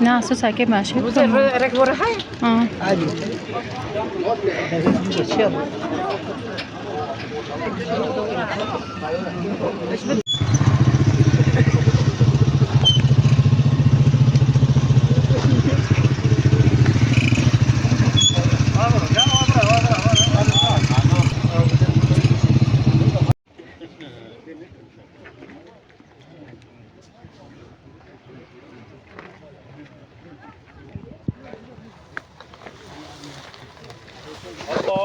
ना असं सारखे मासे हां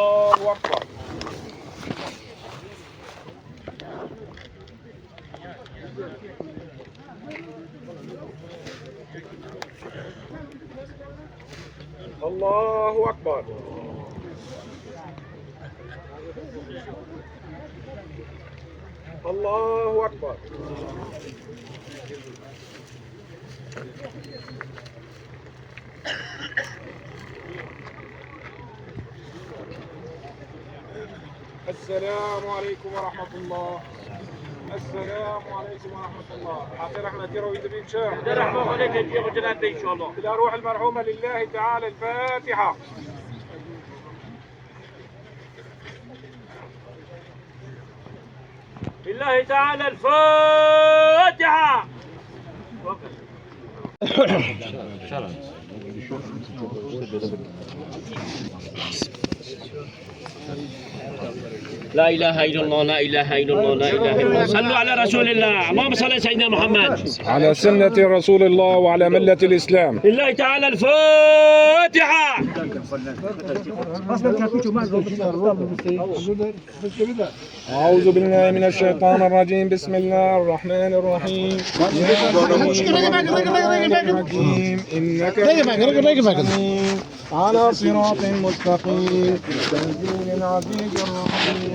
الله أكبر. الله أكبر. الله أكبر. السلام عليكم ورحمة الله. السلام عليكم ورحمة الله. أعطي رحمة رويد بن شام. رحمة عليك يا جلال إن شاء الله. إلى روح المرحومة لله تعالى الفاتحة. لله تعالى الفاتحة. لا إله إلا الله لا إله إلا الله لا إله إلا الله. صلوا على رسول الله. اللهم صل على سيدنا محمد. على سنة رسول الله وعلى ملة الإسلام. لله تعالى الفاتحة. أعوذ بالله من الشيطان الرجيم. بسم الله الرحمن الرحيم. إنك على صراط مستقيم. تنزيل العزيز الرحيم.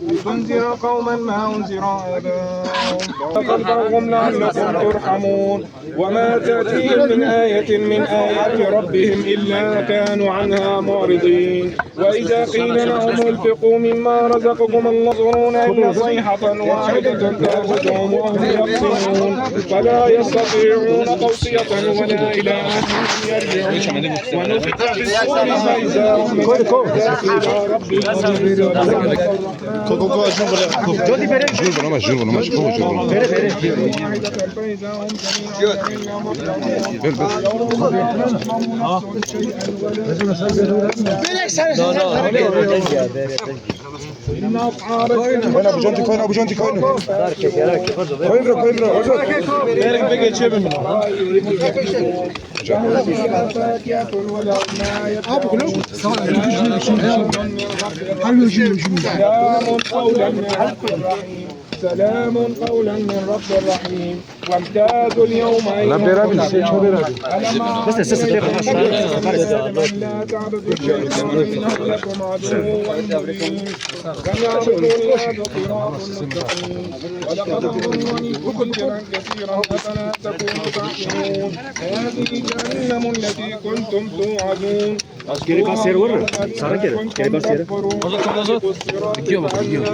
لتنذر قوما ما أنذر آباؤهم فقلبهم لعلكم ترحمون. وما تأتيهم من آية من آيات ربهم إلا كانوا عنها معرضين. وإذا قيل لهم انفقوا مما رزقكم الله ينظرون إلا صيحة واحدة تأخذهم وهم يقصرون فلا يستطيعون توصية ولا إلى أهلهم يرجعون. ونفخ في الصور فإذا هم إلى ربهم Koyun Abu Canti, koyun Abu Canti, koyun. Koyun bırak, koyun bırak. Verin bir geçelim. Abi kulüp. سلام قولا من رب رحيم. وامتازوا اليوم أيها لا تعبدوا الشيطان إنه لكم عدو مبين. كما يقول صراط مستقيم. ولقد ضلوا منكم كثيرا أفلا تكونوا تعقلون. هذه جهنم التي كنتم توعدون. Geri bas yeri var mı? Sarı geri. Geri bas yeri. Gidiyor bak gidiyor.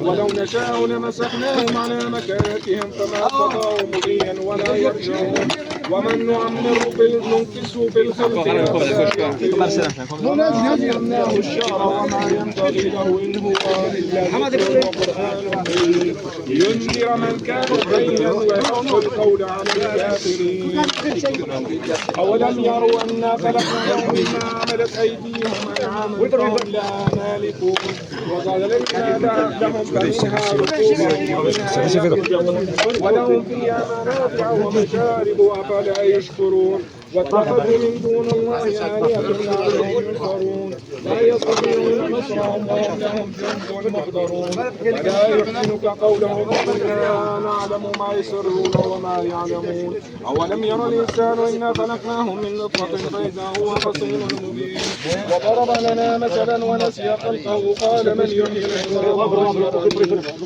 ولو نشاء لمسخناهم على مكانتهم فما استطاعوا مضيا ولا يرجعون. ومن نعمره ننكسه في الخلق وما علمناه الشعر وما ينبغي له إن هو إلا ذكر وقرآن مبين. لينذر من كان حيا ويحق القول على الكافرين. أولم يروا أنا خلقناهم مما عملت أيديهم أنعاما فهم لها مالكون. وظللنا لهم فيها ركوبا ولهم فيها منافع ومشارب أفلا يشكرون. واتخذوا من دون الله آلهة لعلهم ينصرون. لا يستطيعون نصرهم وهم لهم جند محضرون. ولا يحزنك قولهم إنا نعلم ما يسرون وما يعلمون. أولم يرى الإنسان إنا خلقناه من نطفة فإذا هو خصيم مبين. وضرب لنا مثلا ونسي خلقه قال من يحيي العظام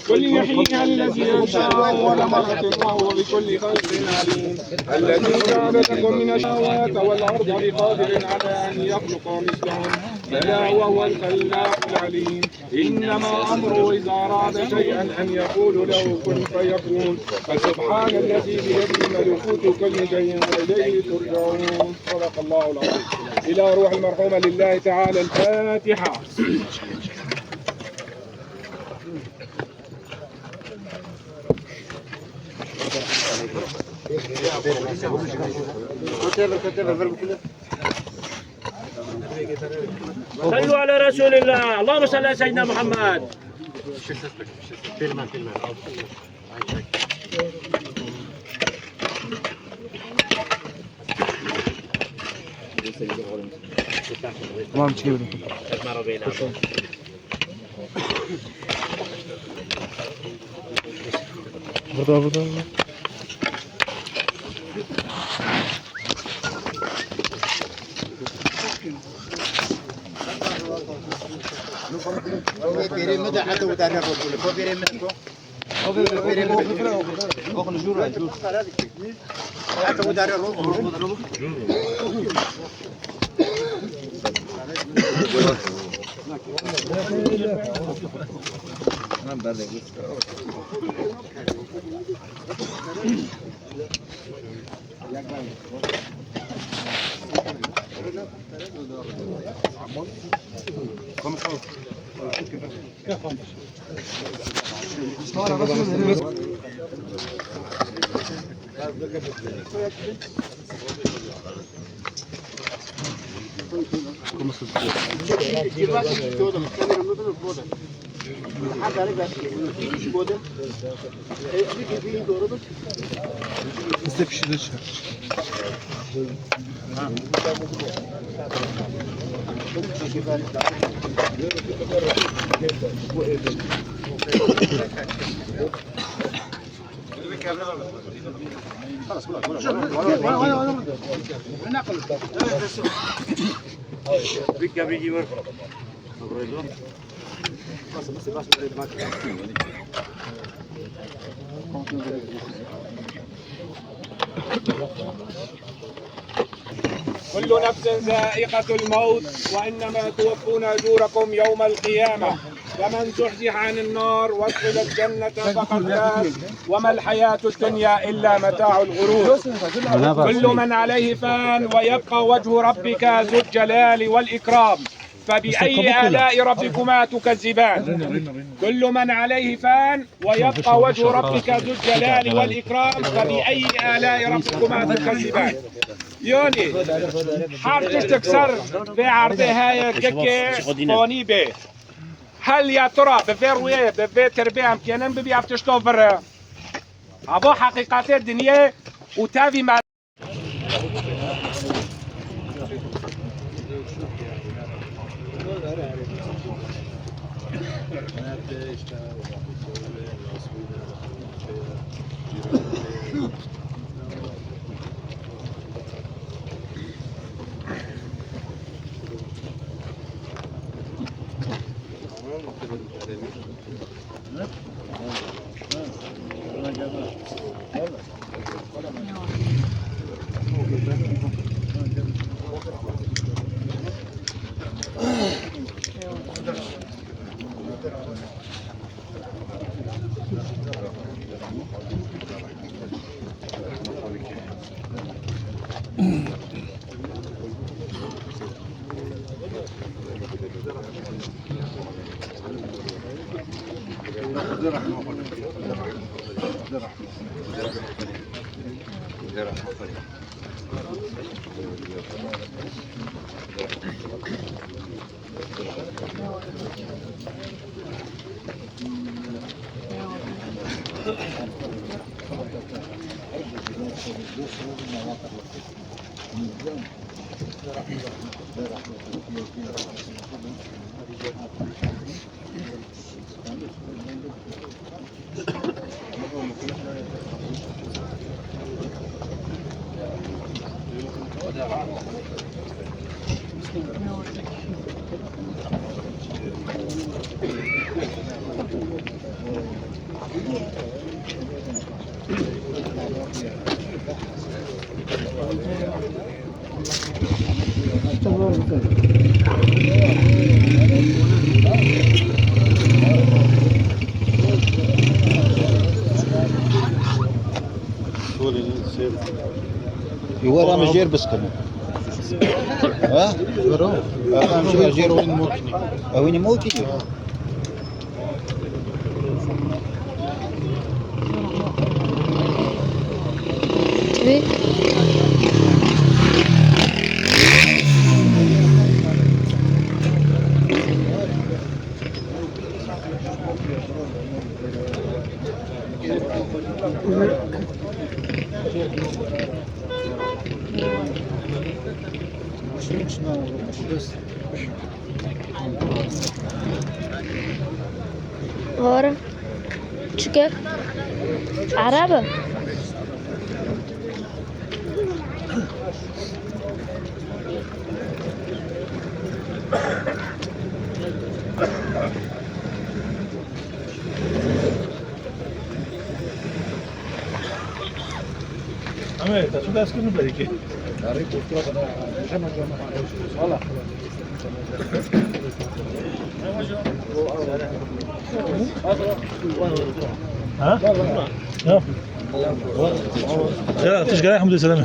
قل يحييها الذي انشاها اول مره وهو بكل خلق عليم الذي جعل لكم من الشهوات والارض بقادر على ان يخلق مثلهم بلى وهو الخلاق العليم انما امره اذا اراد شيئا ان يقول له كن فيكون فسبحان الذي بيده ملكوت كل شيء واليه ترجعون. صدق الله العظيم. الى روح المرحومه لله تعالى الفاتحه. صلوا على رسول الله. اللهم صل على سيدنا محمد. تمام تجيب برضه كل نفس ذائقة الموت وإنما توفون أجوركم يوم القيامة فمن زحزح عن النار وادخل الجنة فقد فاز وما الحياة الدنيا إلا متاع الغرور. كل من عليه فان ويبقى وجه ربك ذو الجلال والإكرام فبأي آلاء ربكما تكذبان. كل من عليه فان ويبقى وجه ربك ذو الجلال والإكرام فبأي آلاء ربكما تكذبان. يوني حرتش تكسر في عرضه هاي كيكي فوني به هل يا ترى بفيرويه بفي تربيه امكانن ببي افتشتوفر ابو حقيقات الدنيا وتافي مع يورا مجير بس كمان ها يورا مجير وين موكني وين موكني كبير. ورا شكل عربة يلا تشجع الحمد لله سلامة